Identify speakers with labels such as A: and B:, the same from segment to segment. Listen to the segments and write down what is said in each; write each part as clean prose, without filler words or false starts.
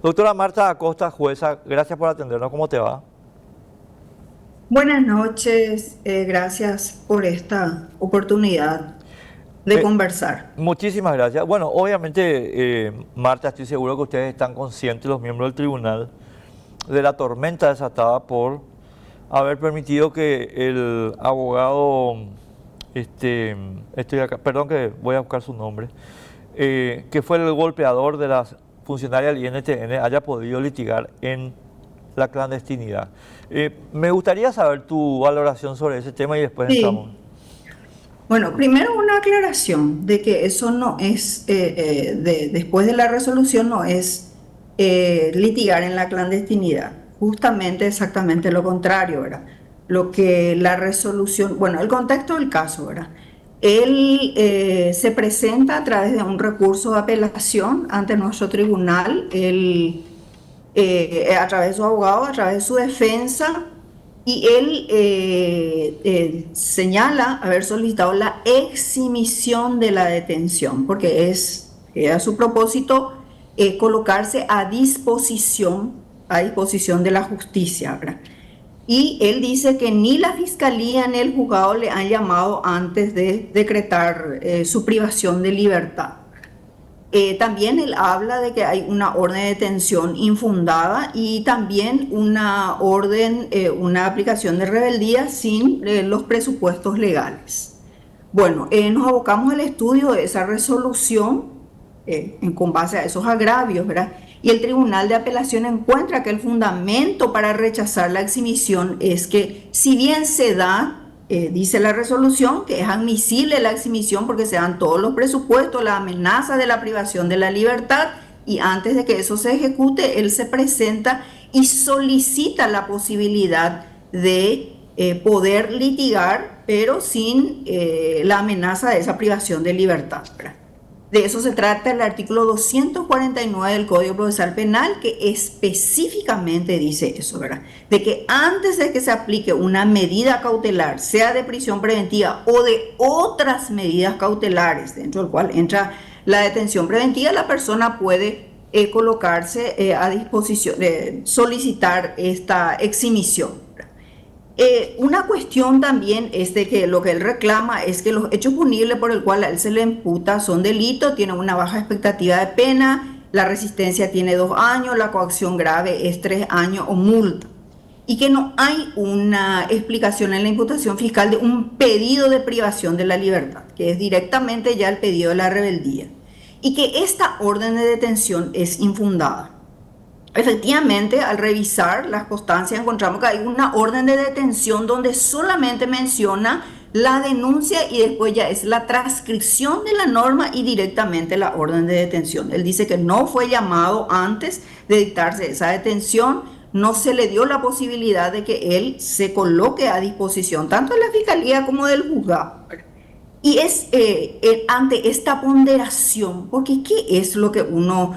A: Doctora Marta Acosta, jueza, gracias por atendernos. ¿Cómo te va?
B: Buenas noches, gracias por esta oportunidad de
A: Eh,
B: conversar.
A: Muchísimas gracias. Bueno, obviamente, Marta, estoy seguro que ustedes están conscientes, los miembros del tribunal, de la tormenta desatada por haber permitido que el abogado, estoy acá, perdón que voy a buscar su nombre, que fue el golpeador de las funcionarias del INTN, haya podido litigar en la clandestinidad. Me gustaría saber tu valoración sobre ese tema y después entramos.
B: Sí, bueno, primero una aclaración de que eso no es, después de la resolución no es litigar en la clandestinidad, justamente exactamente lo contrario, ¿verdad? Lo que la resolución, bueno, el contexto del caso, ¿verdad? Él se presenta a través de un recurso de apelación ante nuestro tribunal, a través de su abogado, a través de su defensa, y él señala haber solicitado la exhibición de la detención, porque a su propósito colocarse a disposición de la justicia, ¿verdad? Y él dice que ni la fiscalía ni el juzgado le han llamado antes de decretar su privación de libertad. También él habla de que hay una orden de detención infundada y también una aplicación de rebeldía sin los presupuestos legales. Bueno, nos abocamos al estudio de esa resolución con base a esos agravios, ¿verdad? Y el Tribunal de Apelación encuentra que el fundamento para rechazar la exhibición es que si bien se da, dice la resolución, que es admisible la exhibición porque se dan todos los presupuestos, la amenaza de la privación de la libertad, y antes de que eso se ejecute, él se presenta y solicita la posibilidad de poder litigar, pero sin la amenaza de esa privación de libertad, ¿verdad? De eso se trata el artículo 249 del Código Procesal Penal, que específicamente dice eso, ¿verdad? De que antes de que se aplique una medida cautelar, sea de prisión preventiva o de otras medidas cautelares, dentro del cual entra la detención preventiva, la persona puede colocarse a disposición, solicitar esta exhibición. Una cuestión también es de que lo que él reclama es que los hechos punibles por el cual a él se le imputa son delitos, tienen una baja expectativa de pena, la resistencia tiene 2 años, la coacción grave es 3 años o multa. Y que no hay una explicación en la imputación fiscal de un pedido de privación de la libertad, que es directamente ya el pedido de la rebeldía. Y que esta orden de detención es infundada. Efectivamente, al revisar las constancias encontramos que hay una orden de detención donde solamente menciona la denuncia y después ya es la transcripción de la norma y directamente la orden de detención. Él dice que no fue llamado antes de dictarse esa detención, no se le dio la posibilidad de que él se coloque a disposición tanto de la fiscalía como del juzgado. Y es ante esta ponderación, porque ¿qué es lo que uno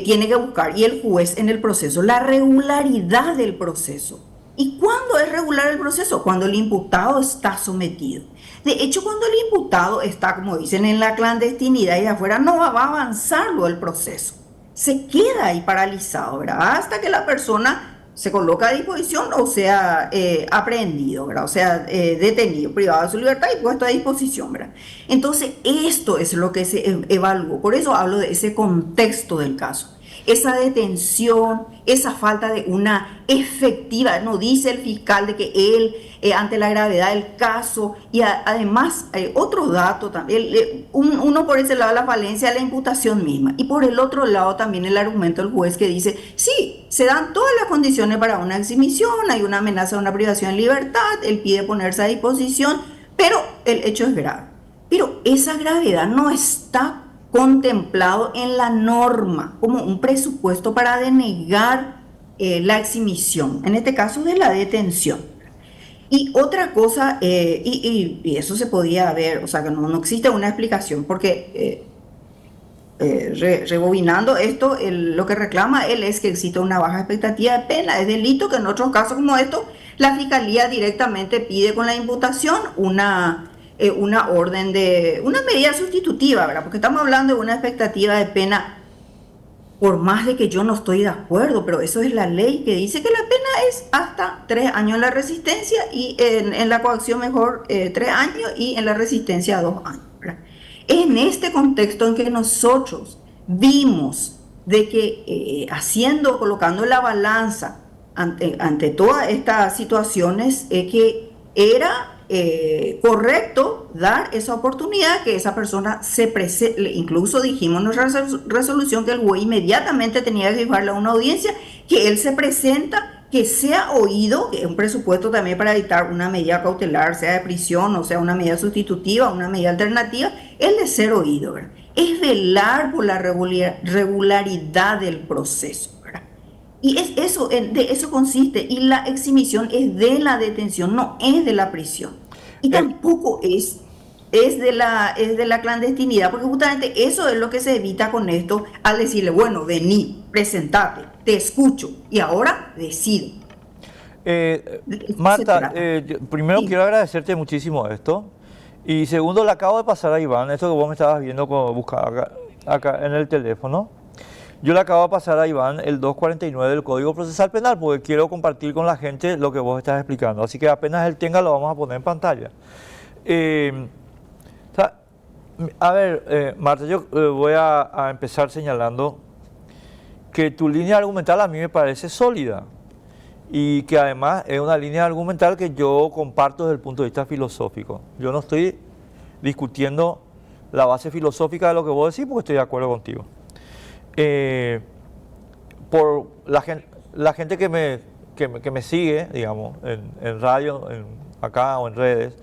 B: tiene que buscar? Y el juez en el proceso, la regularidad del proceso. ¿Y cuándo es regular el proceso? Cuando el imputado está sometido. De hecho, cuando el imputado está, como dicen, en la clandestinidad y de afuera, no va a avanzarlo el proceso. Se queda ahí paralizado, ¿verdad? Hasta que la persona se coloca a disposición o sea aprehendido, ¿verdad? O sea, detenido, privado de su libertad y puesto a disposición, ¿verdad? Entonces, esto es lo que se evaluó. Por eso hablo de ese contexto del caso. Esa detención, esa falta de una efectiva, no dice el fiscal de que él, ante la gravedad del caso, y además otro dato también, uno por ese lado la falencia de la imputación misma, y por el otro lado también el argumento del juez que dice, sí, se dan todas las condiciones para una exhibición, hay una amenaza de una privación de libertad, él pide ponerse a disposición, pero el hecho es grave. Pero esa gravedad no está contemplado en la norma como un presupuesto para denegar la exhibición, en este caso de la detención. Y otra cosa, y eso se podía ver, o sea, que no existe una explicación, porque rebobinando esto, lo que reclama él es que existe una baja expectativa de pena. Es delito que en otros casos como estos, la fiscalía directamente pide con la imputación una orden una medida sustitutiva, ¿verdad? Porque estamos hablando de una expectativa de pena por más de que yo no estoy de acuerdo, pero eso es la ley que dice que la pena es hasta 3 años en la resistencia y en la coacción mejor 3 años y en la resistencia 2 años, ¿verdad? En este contexto en que nosotros vimos de que colocando la balanza ante todas estas situaciones, que era correcto dar esa oportunidad, que esa persona se presente. Incluso dijimos en nuestra resolución que el juez inmediatamente tenía que llevarle a una audiencia, que él se presenta, que sea oído, que es un presupuesto también para evitar una medida cautelar, sea de prisión o sea una medida sustitutiva, una medida alternativa, el de ser oído, ¿verdad? Es velar por la regularidad del proceso, ¿verdad? Y de eso consiste, y la exhibición es de la detención, no es de la prisión. Y
A: Eh,
B: tampoco es de la clandestinidad, porque justamente eso es lo que se evita con esto, al decirle, bueno, vení, presentate, te escucho, y ahora decido. De eso se
A: Marta,
B: trata.
A: primero
B: Sí.
A: quiero agradecerte muchísimo esto. Y segundo, le acabo de pasar a Iván, esto que vos me estabas viendo como buscar acá en el teléfono. Yo le acabo de pasar a Iván el 249 del Código Procesal Penal porque quiero compartir con la gente lo que vos estás explicando. Así que apenas él tenga lo vamos a poner en pantalla. O sea, a ver, Marta, yo voy a empezar señalando que tu línea argumental a mí me parece sólida y que además es una línea argumental que yo comparto desde el punto de vista filosófico. Yo no estoy discutiendo la base filosófica de lo que vos decís porque estoy de acuerdo contigo. Por la gente que me sigue, digamos, en radio, acá o en redes,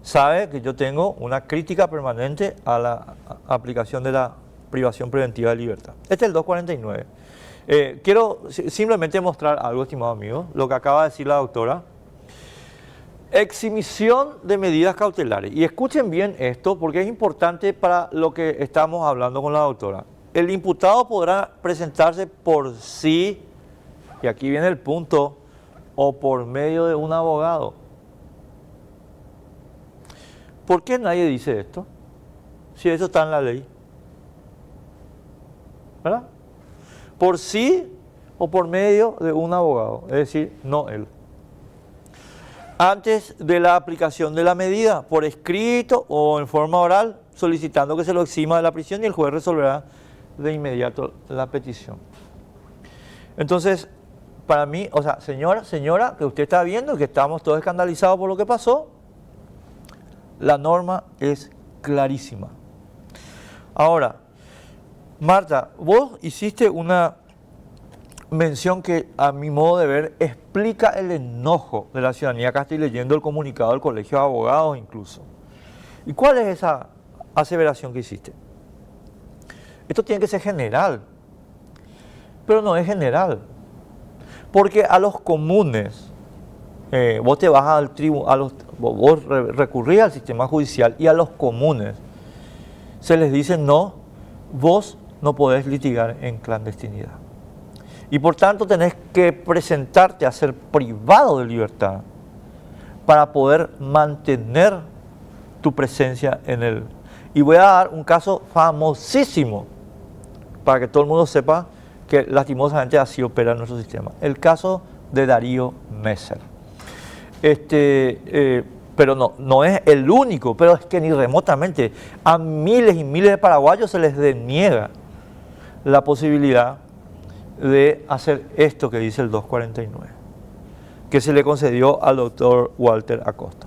A: sabe que yo tengo una crítica permanente a la aplicación de la privación preventiva de libertad. Este es el 249. Quiero simplemente mostrar algo, estimado amigo, lo que acaba de decir la doctora. Exhibición de medidas cautelares. Y escuchen bien esto porque es importante para lo que estamos hablando con la doctora. El imputado podrá presentarse por sí, y aquí viene el punto, o por medio de un abogado. ¿Por qué nadie dice esto? Si eso está en la ley. ¿Verdad? Por sí o por medio de un abogado, es decir, no él. Antes de la aplicación de la medida, por escrito o en forma oral, solicitando que se lo exima de la prisión y el juez resolverá de inmediato la petición. Entonces, para mí, o sea, señora, que usted está viendo que estamos todos escandalizados por lo que pasó, la norma es clarísima. Ahora, Marta, vos hiciste una mención que a mi modo de ver explica el enojo de la ciudadanía. Acá estoy leyendo el comunicado del Colegio de Abogados incluso. ¿Y cuál es esa aseveración que hiciste? Esto tiene que ser general, pero no es general, porque a los comunes, vos te vas al tribunal, vos recurrís al sistema judicial y a los comunes se les dice no, vos no podés litigar en clandestinidad. Y por tanto tenés que presentarte a ser privado de libertad para poder mantener tu presencia en él. Y voy a dar un caso famosísimo para que todo el mundo sepa que lastimosamente así opera nuestro sistema. El caso de Darío Messer. Pero no es el único, pero es que ni remotamente a miles y miles de paraguayos se les deniega la posibilidad de hacer esto que dice el 249, que se le concedió al doctor Walter Acosta.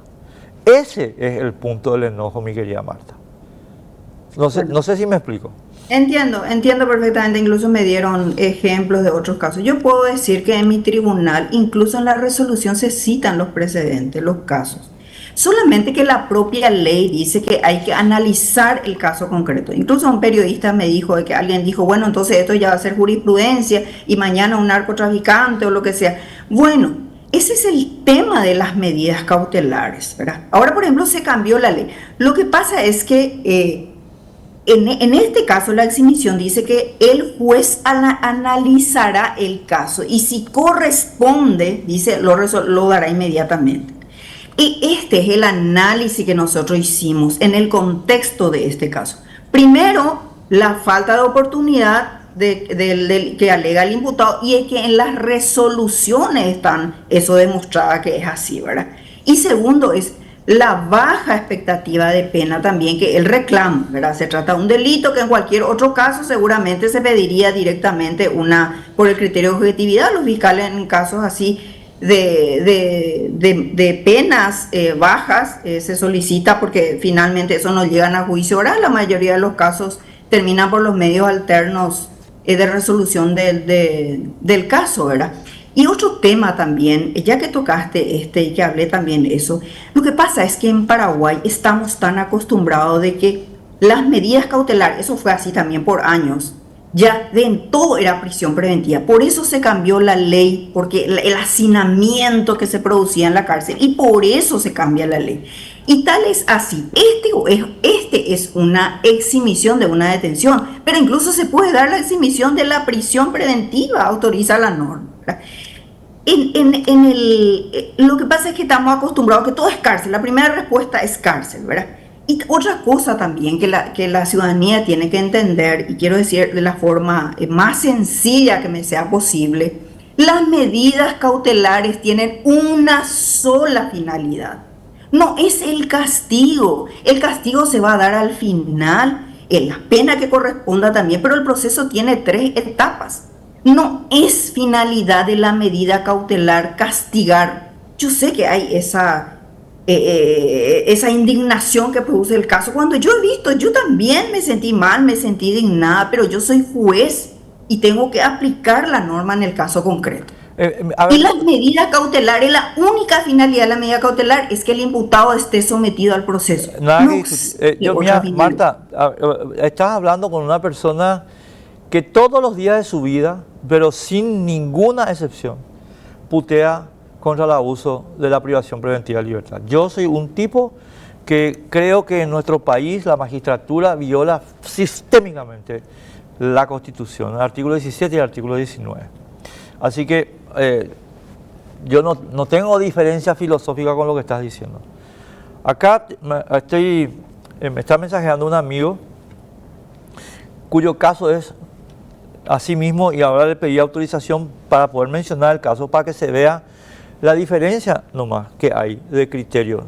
A: Ese es el punto del enojo, mi querida Marta. No sé si me explico.
B: Entiendo perfectamente, incluso me dieron ejemplos de otros casos. Yo puedo decir que en mi tribunal, incluso en la resolución se citan los precedentes, los casos. Solamente que la propia ley dice que hay que analizar el caso concreto. Incluso un periodista me dijo de que alguien dijo, bueno, entonces esto ya va a ser jurisprudencia y mañana un narcotraficante o lo que sea. Bueno, ese es el tema de las medidas cautelares, ¿verdad? Ahora, por ejemplo, se cambió la ley. Lo que pasa es que en este caso, la exhibición dice que el juez analizará el caso y si corresponde, dice, lo dará inmediatamente. Y este es el análisis que nosotros hicimos en el contexto de este caso. Primero, la falta de oportunidad que alega el imputado, y es que en las resoluciones están eso demostrada que es así, ¿verdad? Y segundo es la baja expectativa de pena también que él reclama, ¿verdad? Se trata de un delito que en cualquier otro caso seguramente se pediría directamente por el criterio de objetividad. Los fiscales en casos así de penas bajas se solicita porque finalmente eso no llegan a juicio oral. La mayoría de los casos terminan por los medios alternos de resolución del caso, ¿verdad? Y otro tema también, ya que tocaste y que hablé también eso, lo que pasa es que en Paraguay estamos tan acostumbrados de que las medidas cautelares, eso fue así también por años, ya en todo era prisión preventiva. Por eso se cambió la ley, porque el hacinamiento que se producía en la cárcel, y por eso se cambia la ley. Y tal es así, este es una exhibición de una detención, pero incluso se puede dar la exhibición de la prisión preventiva, autoriza la norma, ¿verdad? Lo que pasa es que estamos acostumbrados a que todo es cárcel, la primera respuesta es cárcel, ¿verdad? Y otra cosa también que la ciudadanía tiene que entender, y quiero decir de la forma más sencilla que me sea posible, las medidas cautelares tienen una sola finalidad. No es el castigo se va a dar al final, en la pena que corresponda también, pero el proceso tiene 3 etapas. No es finalidad de la medida cautelar castigar. Yo sé que hay esa indignación que produce el caso. Cuando yo he visto, yo también me sentí mal, me sentí indignada, pero yo soy juez y tengo que aplicar la norma en el caso concreto. Y las medidas cautelares, la única finalidad de la medida cautelar es que el imputado esté sometido al proceso.
A: Mira, Marta, estás hablando con una persona que todos los días de su vida, pero sin ninguna excepción, putea contra el abuso de la privación preventiva de libertad. Yo soy un tipo que creo que en nuestro país la magistratura viola sistémicamente la Constitución, el artículo 17 y el artículo 19. Así que yo no tengo diferencia filosófica con lo que estás diciendo. Acá me está mensajeando un amigo cuyo caso es así mismo, y ahora le pedí autorización para poder mencionar el caso para que se vea la diferencia nomás que hay de criterio,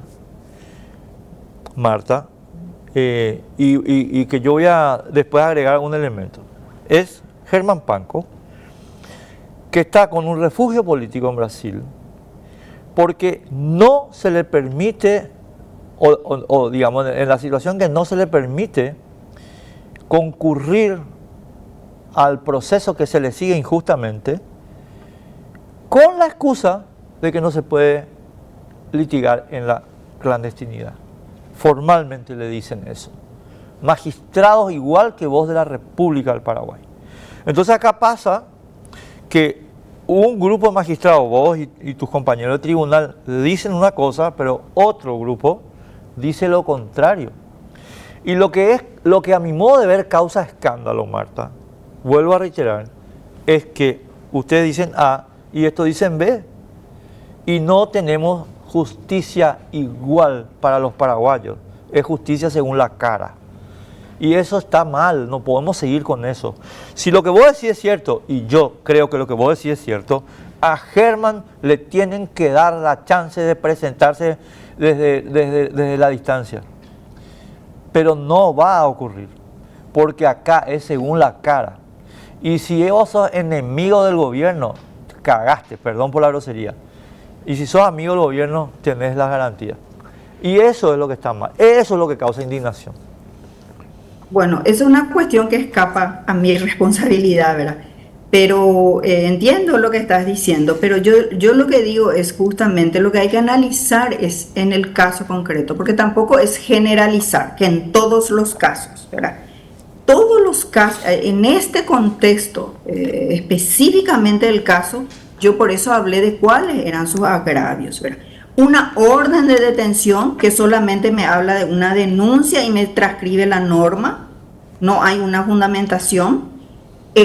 A: Marta, y que yo voy a después agregar un elemento. Es Germán Panco, que está con un refugio político en Brasil, porque no se le permite, o digamos, en la situación que no se le permite concurrir al proceso que se le sigue injustamente, con la excusa de que no se puede litigar en la clandestinidad. Formalmente le dicen eso. Magistrados igual que vos de la República del Paraguay. Entonces acá pasa que un grupo de magistrados, vos y tus compañeros de tribunal, dicen una cosa, pero otro grupo dice lo contrario. Y lo que a mi modo de ver causa escándalo, Marta, vuelvo a reiterar, es que ustedes dicen A y estos dicen B. Y no tenemos justicia igual para los paraguayos. Es justicia según la cara. Y eso está mal, no podemos seguir con eso. Si lo que vos decís es cierto, y yo creo que lo que vos decís es cierto, a Germán le tienen que dar la chance de presentarse desde la distancia. Pero no va a ocurrir, porque acá es según la cara. Y si vos sos enemigo del gobierno, cagaste, perdón por la grosería. Y si sos amigo del gobierno, tenés la garantía. Y eso es lo que está mal, eso es lo que causa indignación.
B: Bueno, esa es una cuestión que escapa a mi responsabilidad, ¿verdad? Pero entiendo lo que estás diciendo, pero yo lo que digo es justamente lo que hay que analizar es en el caso concreto, porque tampoco es generalizar, que en todos los casos, ¿verdad? Todos los casos, en este contexto, específicamente del caso, yo por eso hablé de cuáles eran sus agravios, ¿verdad? Una orden de detención que solamente me habla de una denuncia y me transcribe la norma, no hay una fundamentación.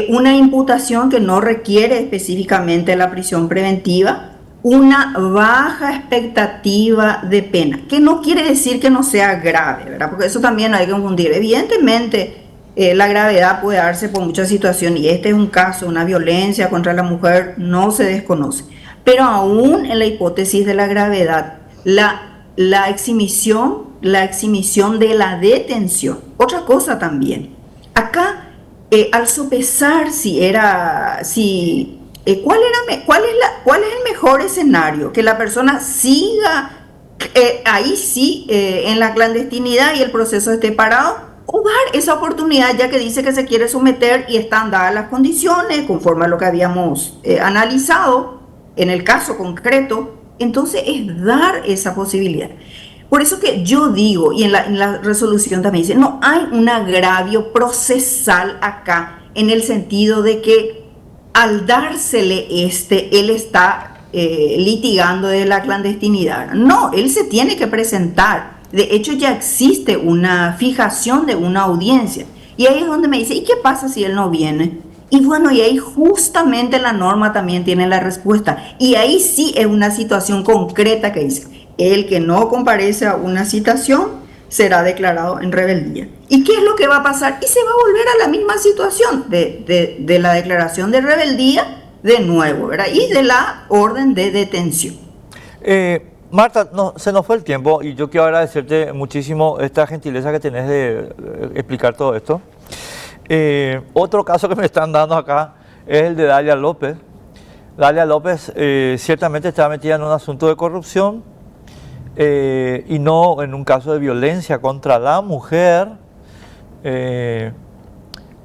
B: Una imputación que no requiere específicamente la prisión preventiva, una baja expectativa de pena, que no quiere decir que no sea grave, ¿verdad? Porque eso también hay que confundir. Evidentemente, la gravedad puede darse por muchas situaciones y este es un caso, una violencia contra la mujer, no se desconoce. Pero aún en la hipótesis de la gravedad, la exhibición de la detención, otra cosa también. Acá, al sopesar ¿cuál es el mejor escenario? Que la persona siga ahí sí, en la clandestinidad y el proceso esté parado, o dar esa oportunidad ya que dice que se quiere someter y están dadas las condiciones conforme a lo que habíamos analizado en el caso concreto, entonces es dar esa posibilidad. Por eso que yo digo, y en la resolución también dice, no hay un agravio procesal acá, en el sentido de que al dársele él está litigando de la clandestinidad. No, él se tiene que presentar. De hecho, ya existe una fijación de una audiencia. Y ahí es donde me dice, ¿y qué pasa si él no viene? Y bueno, y ahí justamente la norma también tiene la respuesta. Y ahí sí es una situación concreta que dice, el que no comparece a una citación será declarado en rebeldía. ¿Y qué es lo que va a pasar? Y se va a volver a la misma situación de la declaración de rebeldía de nuevo, ¿verdad? Y de la orden de detención.
A: Marta, se nos fue el tiempo y yo quiero agradecerte muchísimo esta gentileza que tenés de explicar todo esto. Otro caso que me están dando acá es el de Dalia López. Dalia López ciertamente está metida en un asunto de corrupción y no en un caso de violencia contra la mujer,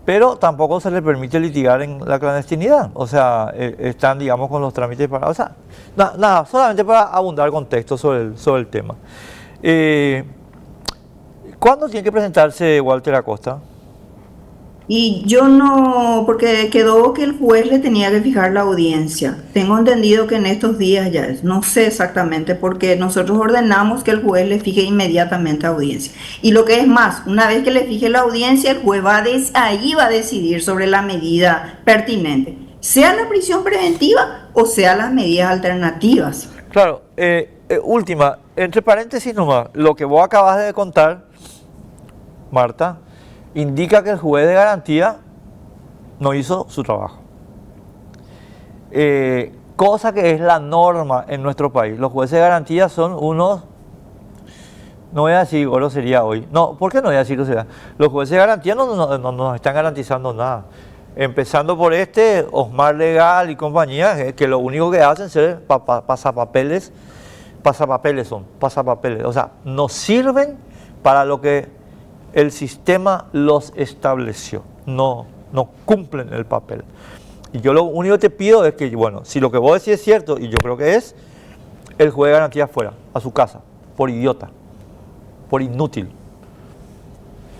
A: pero tampoco se le permite litigar en la clandestinidad. O sea, están, digamos, con los trámites para... O sea, nada, solamente para abundar contexto sobre el tema. ¿Cuándo tiene que presentarse Walter Acosta?
B: Y yo no, porque quedó que el juez le tenía que fijar la audiencia. Tengo entendido que en estos días ya es, no sé exactamente, porque nosotros ordenamos que el juez le fije inmediatamente audiencia. Y lo que es más, una vez que le fije la audiencia, el juez ahí va a decidir sobre la medida pertinente, sea la prisión preventiva o sea las medidas alternativas.
A: Claro, última, entre paréntesis nomás, lo que vos acabas de contar, Marta, indica que el juez de garantía no hizo su trabajo. Cosa que es la norma en nuestro país. Los jueces de garantía son unos, no voy a decir grosería hoy, no, ¿por qué no voy a decir grosería? Los jueces de garantía no nos están garantizando nada. Empezando por Osmar Legal y compañía, que lo único que hacen es pasapapeles, o sea, no sirven para lo que el sistema los estableció, no cumplen el papel. Y yo lo único que te pido es que, bueno, si lo que vos decís es cierto, y yo creo que es, el juez de garantía fuera, a su casa, por idiota, por inútil.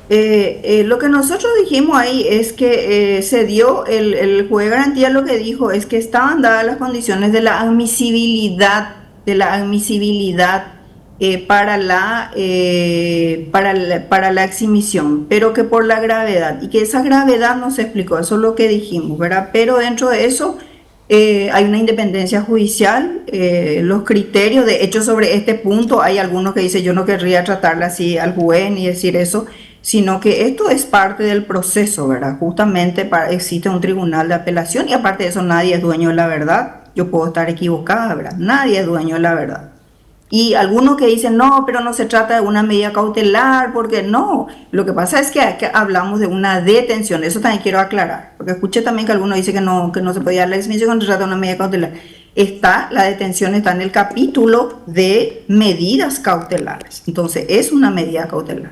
B: Lo que nosotros dijimos ahí es que se dio, el juez de garantía lo que dijo es que estaban dadas las condiciones de la admisibilidad, para la exhibición, pero que por la gravedad, y que esa gravedad no se explicó, eso es lo que dijimos, ¿verdad? Pero dentro de eso hay una independencia judicial, los criterios, de hecho sobre este punto hay algunos que dicen yo no querría tratarle así al juez ni decir eso, sino que esto es parte del proceso, ¿verdad? Justamente existe un tribunal de apelación y aparte de eso nadie es dueño de la verdad, yo puedo estar equivocada, ¿verdad? Nadie es dueño de la verdad. Y algunos que dicen, no, pero no se trata de una medida cautelar, porque no, lo que pasa es que hablamos de una detención, eso también quiero aclarar, porque escuché también que algunos dicen que no se podía dar la exhibición cuando se trata de una medida cautelar. La detención está en el capítulo de medidas cautelares, entonces es una medida cautelar.